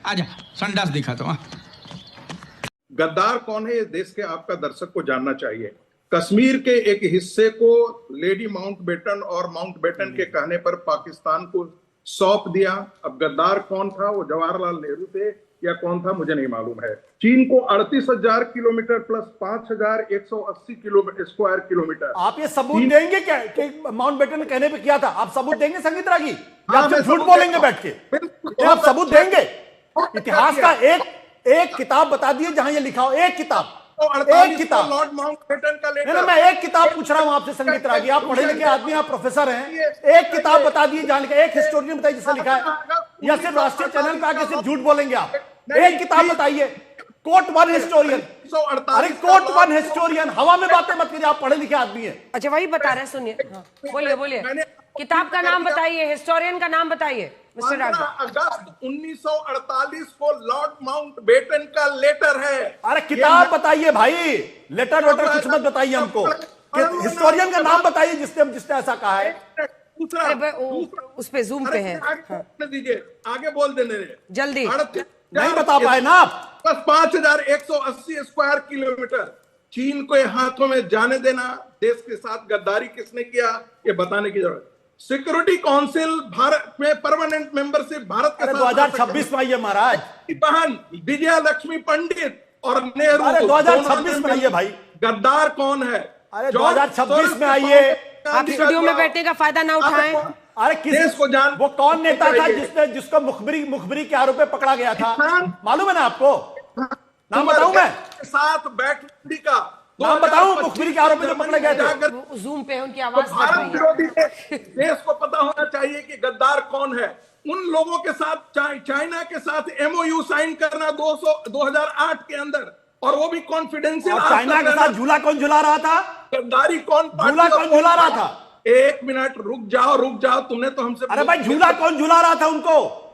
आजा संडास दिखाता हूँ। गद्दार कौन है, ये देश के आपका दर्शक को जानना चाहिए। कश्मीर के एक हिस्से को लेडी माउंटबेटन और माउंटबेटन के कहने पर पाकिस्तान को सौंप दिया। अब गद्दार कौन था, वो जवाहरलाल नेहरू थे या कौन था, मुझे नहीं मालूम है। चीन को 38,000 किलोमीटर प्लस 5,180 स्क्वायर किलोमीटर। आप ये सबूत देंगे क्या कि माउंटबेटन ने कहने पे किया था? आप सबूत देंगे संगीत रागी? आप झूठ बोलेंगे बैठ के? आप सबूत देंगे? इतिहास का एक किताब बता दिए जहां ये लिखा हो, एक किताब, एक किताब। लॉर्ड माउंटबेटन का लेटर। नहीं, मैं एक किताब पूछ रहा हूं आपसे संगीत रागी, आप पढ़े लिखे आदमी, आप प्रोफेसर हैं, एक किताब बता दिए जहां लिखा, एक हिस्टोरियन बताइए जिसने लिखा है, या सिर्फ राष्ट्रीय चैनल पे आके सिर्फ झूठ बोलेंगे आप? एक किताब बताइए, कोट वन हिस्टोरियन। अरे कोट वन हिस्टोरियन, हवा में बातें मत कीजिए, आप पढ़े लिखे आदमी हैं। अच्छा वही बता रहे हैं, सुनिए। बोलिए बोलिए, किताब का नाम बताइए, हिस्टोरियन का नाम बताइए मिस्टर रागी। अगस्त 1948 को लॉर्ड माउंटबेटन का लेटर है। अरे किताब बताइए भाई, लेटर वेटर कुछ मत बताइए हमको, हिस्टोरियन का नाम बताइए जिसने ऐसा कहा है। दूसरा उस पे जूम पे है, दीजिए, आगे बोल देने जल्दी। नहीं बता पाए ना आप। बस 5,180 स्क्वायर किलोमीटर। चीन को हाथों में जाने देना, देश के साथ गद्दारी किसने किया ये बताने की जरूरत। सिक्योरिटी काउंसिल भारत में परमानेंट मेंबरशिप भारत के साथ 2026 में आई है महाराज। बहन विजया लक्ष्मी पंडित और नेहरू 2026 में आई है भाई। गद्दार कौन है? अरे 2026 में आई है। आप स्टूडियो में बैठने का फायदा ना उठाएं। अरे किस को जान, वो कौन नेता था जिसको मुखबिरी के आरोप में पकड़ा गया था, मालूम है ना आपको? नाम बताऊं मैं? साथ बैठने का नाम बताऊं? मुखबिरी के आरोप में जो पकड़े गए थे। जूम पे उनकी आवाज भारत विरोधी देश को पता होना चाहिए कि गद्दार कौन है। उन लोगों के साथ चाइना के साथ एमओयू साइन करना 2008 के अंदर, और वो भी कॉन्फिडेंशियल। चाइना के साथ झूला कौन झुला रहा था? गद्दारी कौन झूला कौन झुला रहा था? एक मिनट रुक जाओ, तुमने तो हमसे। अरे भाई झूला कौन झुला रहा था उनको?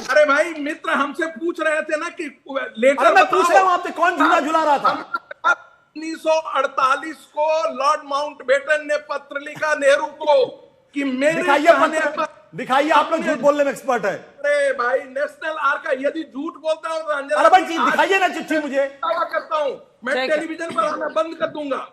अरे भाई मित्र हमसे पूछ रहे थे ना कि लेटर। अरे मैं पूछ रहा हूं आपसे, कौन झूला झुला रहा था? 1948 को लॉर्ड माउंटबेटन ने पत्र लिखा नेहरू को कि मेरे दिखाइए, आप लोग झूठ बोलने में एक्सपर्ट है। अरे भाई नेशनल आर्काइव, यदि झूठ बोलता हूं तो अरे भाई दिखाइए ना चिट्ठी मुझे। करता हूं मैं, टेलीविजन पर आना बंद कर दूंगा।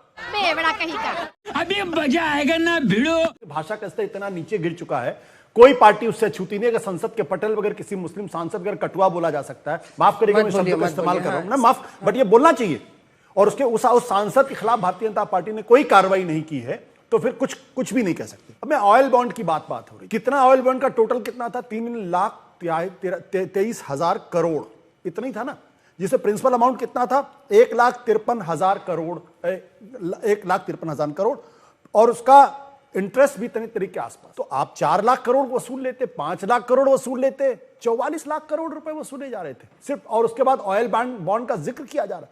अभी मजा आएगा ना भिड़ो। भाषा का स्तर इतना नीचे गिर चुका है, कोई पार्टी उससे छूती नहीं। अगर संसद के पटल वगैरह किसी मुस्लिम सांसद अगर कटुआ बोला जा सकता है, माफ करिएगा मैं शब्द का इस्तेमाल कर रहा हूं ना, माफ, बट ये बोलना चाहिए। और उसके उस सांसद के खिलाफ भारतीय जनता पार्टी ने कोई कार्रवाई नहीं की है, तो फिर कुछ भी नहीं कह सकते। अब मैं ऑयल बॉन्ड की बात हो रही, कितना ऑयल बॉन्ड का टोटल कितना था? 3,23,000 करोड़, इतना ही था ना, जिसे प्रिंसिपल अमाउंट कितना था? 1,53,000 करोड़, 1,53,000 करोड़, और उसका इंटरेस्ट भी इतने तरीके के आसपास। तो आप 4 लाख करोड़ वसूल लेते, 5 लाख करोड़ वसूल लेते, 44 लाख करोड़ रुपए वसूले जा रहे थे सिर्फ। और उसके बाद ऑयल बॉन्ड का जिक्र किया जा रहा है।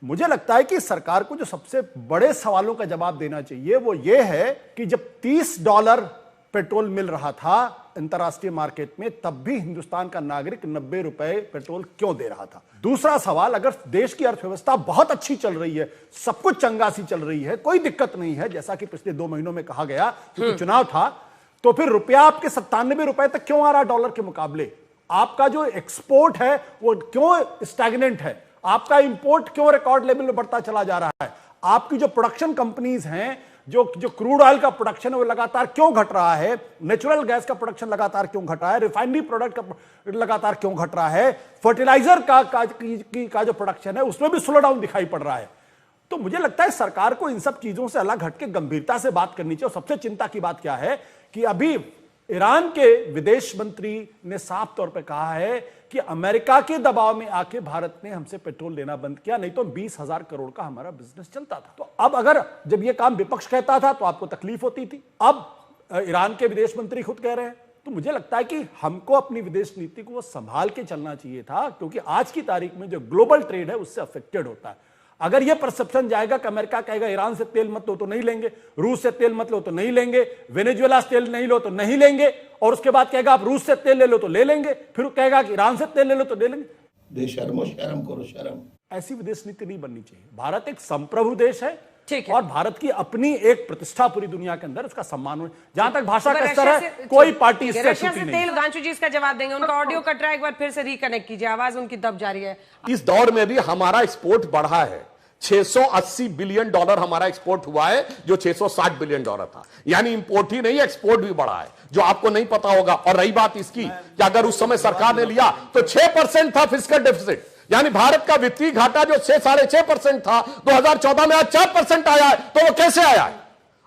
मुझे लगता है कि सरकार को जो सबसे बड़े सवालों का जवाब देना चाहिए वो ये है कि जब $30 पेट्रोल मिल रहा था अंतरराष्ट्रीय मार्केट में, तब भी हिंदुस्तान का नागरिक 90 रुपए पेट्रोल क्यों दे रहा था? दूसरा सवाल, अगर देश की अर्थव्यवस्था बहुत अच्छी चल रही है, सब कुछ चंगा सी चल रही है, कोई दिक्कत नहीं है, जैसा कि पिछले 2 महीनों में कहा गया क्योंकि चुनाव था, तो फिर रुपया आपके 97 रुपए तक क्यों आ रहा डॉलर के मुकाबले? आपका जो एक्सपोर्ट है वो क्यों स्टैग्नेंट है? आपका इंपोर्ट क्यों रिकॉर्ड लेवल में बढ़ता चला जा रहा है? आपकी जो प्रोडक्शन कंपनीज हैं, जो क्रूड ऑयल का प्रोडक्शन है वो लगातार क्यों घट रहा है? नेचुरल गैस का प्रोडक्शन लगातार क्यों घट रहा है? रिफाइनरी प्रोडक्ट का लगातार क्यों घट रहा है? फर्टिलाइजर का जो प्रोडक्शन है उसमें भी स्लो डाउन दिखाई पड़ रहा है। तो मुझे लगता है सरकार को इन सब चीजों से अलग हटके गंभीरता से बात करनी चाहिए। और सबसे चिंता की बात क्या है कि अभी ईरान के विदेश मंत्री ने साफ तौर पर कहा है कि अमेरिका के दबाव में आके भारत ने हमसे पेट्रोल लेना बंद किया, नहीं तो 20,000 करोड़ का हमारा बिजनेस चलता था। तो अब अगर जब यह काम विपक्ष कहता था तो आपको तकलीफ होती थी, अब ईरान के विदेश मंत्री खुद कह रहे हैं। तो मुझे लगता है कि हमको अपनी विदेश नीति को संभाल के चलना चाहिए था, क्योंकि आज की तारीख में जो ग्लोबल ट्रेड है उससे अफेक्टेड होता है। अगर यह परसेप्शन जाएगा कि अमेरिका कहेगा ईरान से तेल मत लो तो नहीं लेंगे, रूस से तेल मत लो तो नहीं लेंगे, वेनेजुएला से तेल नहीं लो तो नहीं लेंगे, और उसके बाद कहेगा आप रूस से तेल ले लो तो ले लेंगे, फिर कहेगा कि ईरान से तेल ले लो तो ले लेंगे। शर्म करो शर्म। ऐसी विदेश नीति नहीं बननी चाहिए। भारत एक संप्रभु देश है, ठीक है। और भारत की अपनी एक प्रतिष्ठा पूरी दुनिया के अंदर, उसका सम्मान हो। जहां तक भाषा का स्तर रशिया है, से- कोई पार्टी ठीक है, इससे रशिया छूटी से नहीं। तेल गांचू जी इसका जवाब देंगे। उनका ऑडियो कट रहा है, एक बार फिर से रिकनेक्ट कीजिए, आवाज उनकी दब जा रही है। इस दौर में भी हमारा एक्सपोर्ट बढ़ा है। 680 बिलियन डॉलर हमारा एक्सपोर्ट हुआ है, जो 660 बिलियन डॉलर था। यानी इंपोर्ट ही नहीं, एक्सपोर्ट भी बढ़ा है, जो आपको नहीं पता होगा। और रही बात इसकी कि अगर उस समय सरकार ने लिया तो 6% था फिस्कल डेफिसिट, यानी भारत का वित्तीय घाटा जो 6-6.5% था 2014 में, आज 4% आया है। तो वो कैसे आया है?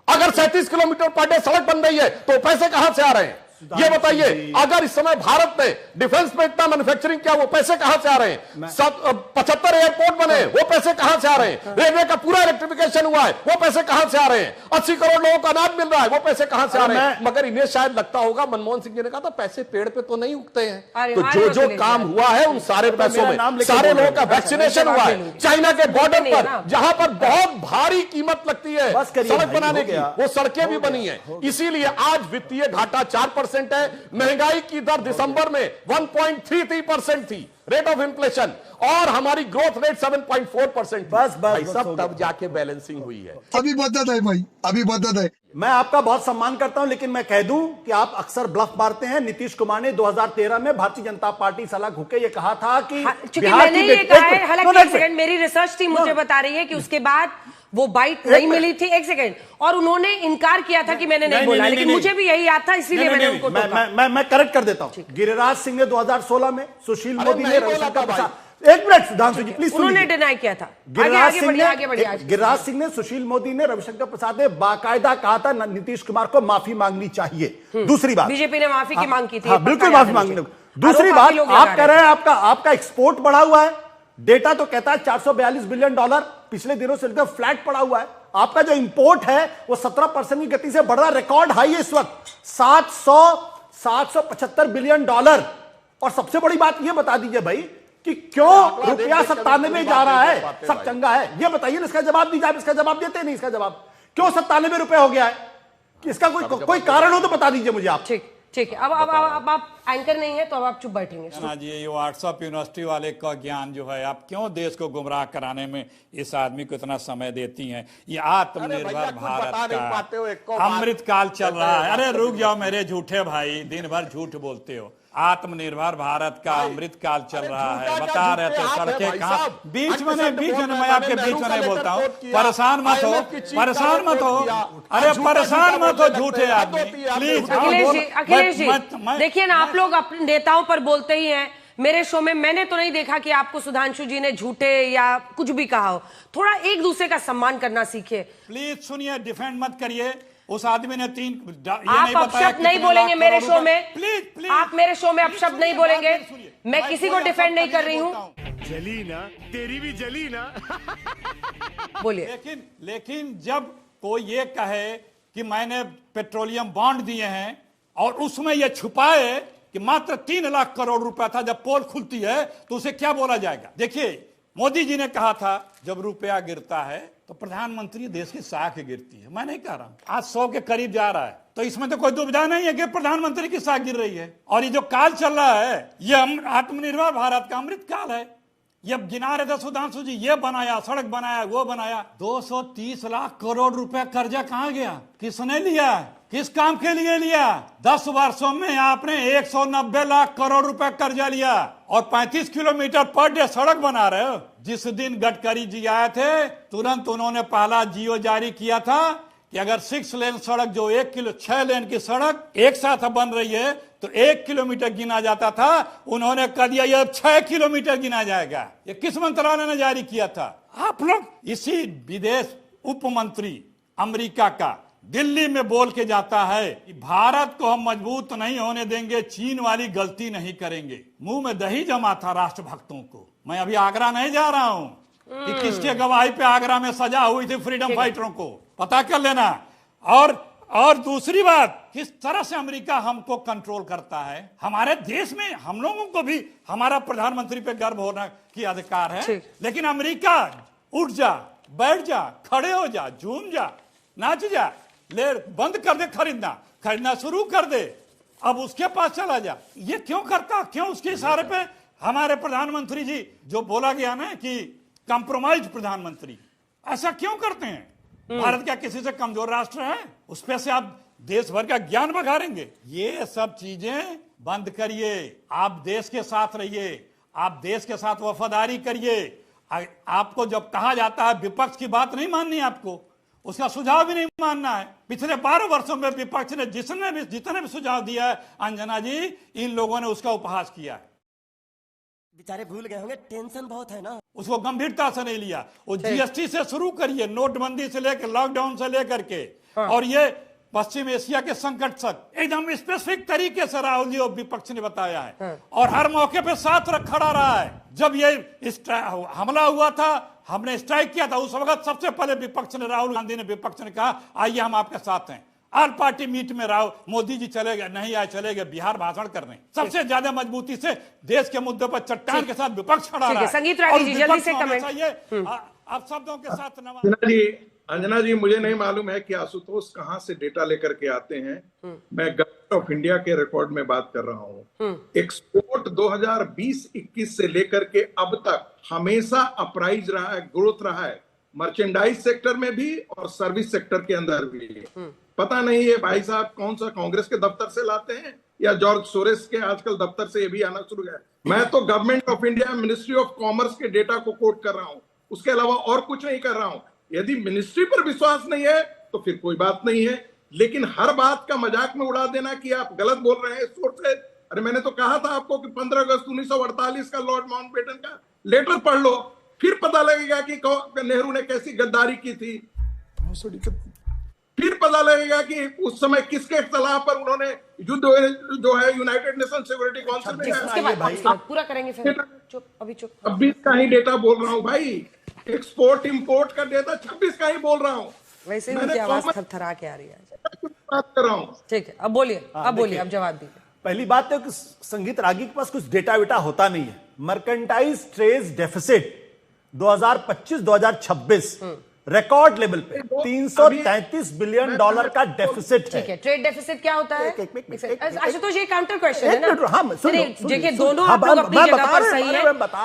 अगर 37 किलोमीटर पर डे सड़क बन रही है तो पैसे कहां से आ रहे हैं? ये बताइए। अगर इस समय भारत में डिफेंस में इतना मैन्युफैक्चरिंग किया, वो पैसे कहां से आ रहे हैं? 75 एयरपोर्ट बने, वो पैसे कहां से आ रहे हैं? रेलवे का पूरा इलेक्ट्रिफिकेशन हुआ है, वो पैसे कहां से आ रहे हैं? 80 करोड़ लोगों को अनाज मिल रहा है, वो पैसे कहां से आ रहे हैं? मगर इन्हें शायद लगता होगा, मनमोहन सिंह जी ने कहा था पैसे पेड़ पे तो नहीं उगते हैं। तो जो जो काम हुआ है उन सारे पैसों में सारे लोगों का वैक्सीनेशन हुआ है। चाइना के बॉर्डर पर जहां पर बहुत भारी कीमत लगती है सड़क बनाने की, वो सड़कें भी बनी है। इसीलिए आज वित्तीय घाटा 4% है। महंगाई की दर दिसंबर में 1.33% थी, रेट ऑफ इन्फ्लेशन, और हमारी ग्रोथ रेट 7.4% बस सब तब जाके बैलेंसिंग हुई है। अभी बदत है भाई, अभी बदत है। मैं आपका बहुत सम्मान करता हूं, लेकिन मैं कह दूं कि आप अक्सर ब्लफ मारते हैं। नीतीश कुमार ने 2013 में भारतीय जनता पार्टी सलाह घुके ये कहा था कि चूंकि मैंने ये कहा है, हालांकि एक सेकंड, मेरी रिसर्च टीम मुझे बता रही है कि उसके बाद वो बाइट नहीं मिली थी। एक सेकंड, और उन्होंने इनकार किया था कि मैंने नहीं बोला, लेकिन मुझे भी यही याद था, इसीलिए मैंने उनको टोका। मैं करेक्ट कर देता हूं। गिरिराज सिंह ने 2016 में, सुशील मोदी ने, रविशंकर प्रसाद, एक मिनट सुधांशु जी प्लीज, उन्होंने डिनाई किया था। गिरिराज सिंह ने, सुशील मोदी ने, रविशंकर प्रसाद ने बाकायदा कहा था नीतीश कुमार को माफी मांगनी चाहिए। दूसरी बात, बीजेपी ने माफी की मांग की थी। बिल्कुल माफी मांगनी। दूसरी बात, आप कह रहे हैं आपका एक्सपोर्ट बढ़ा हुआ है, डेटा तो कहता है 442 बिलियन डॉलर पिछले दिनों से एकदम फ्लैट पड़ा हुआ है। आपका जो इंपोर्ट है वो 17% की गति से बढ़ रहा है, रिकॉर्ड हाई है इस वक्त 775 बिलियन डॉलर। और सबसे बड़ी बात ये बता दीजिए भाई कि क्यों रुपया 97 जा रहा है? सब चंगा है, ये बताइए, इसका जवाब दीजिए। आप इसका जवाब देते नहीं, इसका जवाब क्यों 97 रुपए हो गया है? कि इसका कोई कारण हो तो बता दीजिए मुझे आप। ठीक है। अब आप एंकर नहीं है तो अब आप चुप बैठेंगे। ना जी, ये व्हाट्सएप यूनिवर्सिटी वाले का ज्ञान जो है, आप क्यों देश को गुमराह कराने में इस आदमी को इतना समय देती हैं? ये आत्मनिर्भर भारत का अमृतकाल चल रहा है। अरे रुक जाओ मेरे झूठे भाई, दिन भर झूठ बोलते हो। आत्मनिर्भर भारत का अमृतकाल चल रहा है, बता रहे थे सड़कें कहाँ। बीच में मैं आपके बीच में नहीं बोलता हूँ, परेशान मत हो, परेशान मत हो, अरे परेशान मत हो झूठे आदमी प्लीज। अखिलेश जी देखिए ना, आप लोग अपने नेताओं पर बोलते ही हैं। मेरे शो में मैंने तो नहीं देखा कि आपको सुधांशु जी ने झूठे या कुछ भी कहा हो। थोड़ा एक दूसरे का सम्मान करना सीखिए प्लीज। सुनिए, डिफेंड मत करिए। उस आदमी ने आप अपशब्द नहीं बोलेंगे मेरे शो में। प्लीज आप मेरे शो में अपशब्द नहीं बोलेंगे। मैं किसी को डिफेंड नहीं कर रही हूँ। जली ना, तेरी भी जली ना। बोलिए। लेकिन जब कोई ये कहे कि मैंने पेट्रोलियम बॉन्ड दिए हैं और उसमें ये छुपाए कि मात्र 3 लाख करोड़ रुपया था, जब पोल खुलती है तो उसे क्या बोला जाएगा? देखिए, मोदी जी ने कहा था जब रुपया गिरता है तो प्रधानमंत्री देश की साख गिरती है। मैं नहीं कह रहा हूं, आज 100 के करीब जा रहा है, तो इसमें तो कोई दुविधा नहीं है कि प्रधानमंत्री की साख गिर रही है। और ये जो काल चल रहा है, ये आत्मनिर्भर भारत का अमृत काल है। ये गिना रहे थे सुधांशु जी, ये बनाया, सड़क बनाया, वो बनाया। 230 लाख करोड़ रुपया कर्जा कहां गया? किसने लिया? किस काम के लिए लिया? 10 वर्षों में आपने 190 लाख करोड़ रुपया कर्जा लिया और 35 किलोमीटर पर डे सड़क बना रहे हो। जिस दिन गडकरी जी आए थे, तुरंत उन्होंने पहला जियो जारी किया था कि अगर 6 लेन सड़क, जो 6 लेन की सड़क एक साथ बन रही है तो 1 किलोमीटर गिना जाता था। उन्होंने कह दिया ये 6 किलोमीटर गिना जाएगा। ये किस मंत्रालय ने जारी किया था? आप लोग। इसी विदेश उप मंत्री अमेरिका का दिल्ली में बोल के जाता है कि भारत को हम मजबूत नहीं होने देंगे, चीन वाली गलती नहीं करेंगे। मुंह में दही जमा था राष्ट्रभक्तों को। मैं अभी आगरा नहीं जा रहा हूं कि किसके गवाही पे आगरा में सजा हुई थी फ्रीडम फाइटरों को, पता कर लेना। और दूसरी बात, किस तरह से अमेरिका हमको कंट्रोल करता है। हमारे देश में हम लोगों को भी हमारा प्रधानमंत्री पे गर्व होना की अधिकार है, लेकिन अमेरिका उठ जा, बैठ जा, खड़े हो जा, झूम जा, नाच जा, ले बंद कर दे खरीदना शुरू कर दे, अब उसके पास चला जा। ये क्यों करता? क्यों उसके इशारे पे हमारे प्रधानमंत्री जी, जो बोला गया ना कि कंप्रोमाइज प्रधानमंत्री, ऐसा क्यों करते हैं? भारत क्या किसी से कमजोर राष्ट्र है? उस पे से आप देश भर का ज्ञान बघारेंगे? ये सब चीजें बंद करिए। आप देश के साथ रहिए, आप देश के साथ वफादारी करिए। आपको जब कहा जाता है विपक्ष की बात नहीं माननी, आपको उसका सुझाव भी नहीं मानना है। पिछले 12 वर्षों में विपक्ष ने जितने भी सुझाव दिया है अंजना जी, इन लोगों ने उसका उपहास किया है। बेचारे भूल गए होंगे, टेंशन बहुत है ना, उसको गंभीरता से नहीं लिया। वो जीएसटी से शुरू करिए, नोटबंदी से लेकर लॉकडाउन से लेकर के, और ये पश्चिम एशिया के संकट तक एकदम स्पेसिफिक तरीके से राहुल जी और विपक्ष ने बताया है, और हर मौके पे साथ खड़ा रहा है। जब ये हमला हुआ था, हमने स्ट्राइक किया था, उस वक्त सबसे पहले विपक्ष ने, राहुल गांधी ने, विपक्ष ने कहा आइए हम आपके साथ हैं। ऑल पार्टी मीट में मोदी जी चले गए, नहीं आए, चले गए बिहार भाषण करने। सबसे ज्यादा मजबूती से देश के मुद्दे पर चट्टान के साथ विपक्ष खड़ा रहा है। संगीत रागी जी जल्दी से कमेंट। आप शब्दों के साथ अंजना जी मुझे नहीं मालूम है कि आशुतोष कहां से डेटा लेकर के आते हैं। मैं गवर्नमेंट ऑफ इंडिया के रिकॉर्ड में बात कर रहा हूं। एक्सपोर्ट 2020-21 से लेकर के अब तक हमेशा अपराइज रहा है, ग्रोथ रहा है, मर्चेंडाइज सेक्टर में भी और सर्विस सेक्टर के अंदर भी। पता नहीं ये भाई साहब कौन सा कांग्रेस के दफ्तर से लाते हैं या जॉर्ज सोरेस के आजकल दफ्तर से ये भी आना शुरू है। मैं तो government of India, ministry of commerce के डेटा को कोट कर रहा हूं, उसके अलावा और कुछ नहीं कर रहा हूं। यदि मिनिस्ट्री पर विश्वास नहीं है तो फिर कोई बात नहीं है, लेकिन हर बात का मजाक में उड़ा देना कि आप गलत बोल रहे हैं सोर्स से। अरे मैंने तो कहा था आपको कि 15 अगस्त 1948 का लॉर्ड माउंटबेटन का लेटर पढ़ लो, फिर पता लगेगा कि नेहरू ने कैसी गद्दारी की थी। फिर पता लगेगा कि उस समय किसके सलाह पर उन्होंने युद्ध जो है यूनाइटेड नेशन सिक्योरिटी काउंसिल में पूरा करेंगे फिर। चुप, अभी चुप। 26 का ही डेटा बोल रहा हूँ भाई, एक्सपोर्ट इंपोर्ट का डेटा 26 का ही बोल रहा हूँ। वैसे ही मुझे आवाज थरथरा के आ रही है। बात कर रहा हूँ। ठीक है, अब बोलिए, अब बोलिए, अब जवाब दीजिए। पहली बात है कि संगीत रागी के पास कुछ डेटा वेटा होता नहीं है। Merchandise trade deficit 2025-2026 record level पे 333 बिलियन डॉलर का डेफिसिट है। ठीक है, ट्रेड डेफिसिट क्या होता है? आशुतोष ये काउंटर क्वेश्चन है ना। देखिए दोनों आप लोग अपनी जगह पर सही है।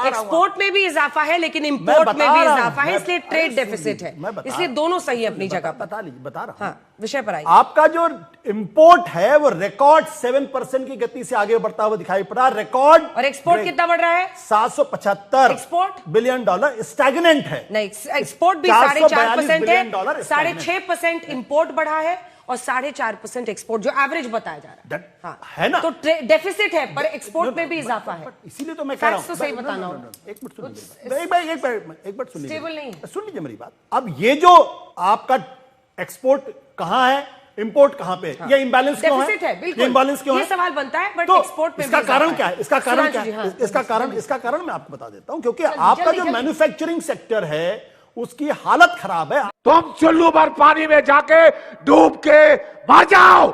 एक्सपोर्ट में भी इजाफा है लेकिन इंपोर्ट में भी इजाफा है, इसलिए ट्रेड डेफिसिट है, इसलिए दोनों सही है अपनी जगह पर। बता रहा हूं, विषय पर आइए। आपका जो इंपोर्ट है वो रिकॉर्ड 7% की गति से आगे बढ़ता हुआ दिखाई पड़ा, रिकॉर्ड। और एक्सपोर्ट कितना बढ़ रहा है? 775 एक्सपोर्ट बिलियन डॉलर स्टैग्नेंट है। नहीं, एक्सपोर्ट भी 4.5% है, 6.5% इंपोर्ट बढ़ा है और 4.5% एक्सपोर्ट, जो एवरेज बताया जा रहा है। है ना, तो डेफिसिट है पर एक्सपोर्ट में भी इजाफा है। इसीलिए तो मैं कह रहा हूं, तो सही बताना होगा। एक मिनट सुनिए, एक मिनट सुनिए, स्टेबल नहीं सुन लीजिए मेरी बात। अब ये जो आपका एक्सपोर्ट कहां है, इंपोर्ट कहां पे, ये इंबैलेंस क्यों है? बिल्कुल, इंबैलेंस क्यों है? ये सवाल बनता है, बट तो एक्सपोर्ट में इसका कारण क्या है? इसका कारण क्या है? इसका कारण मैं आपको बता देता हूं, क्योंकि आपका जो मैन्युफैक्चरिंग सेक्टर है उसकी हालत खराब है। तुम चुल्लू भर पानी में जाके डूब के मर जाओ।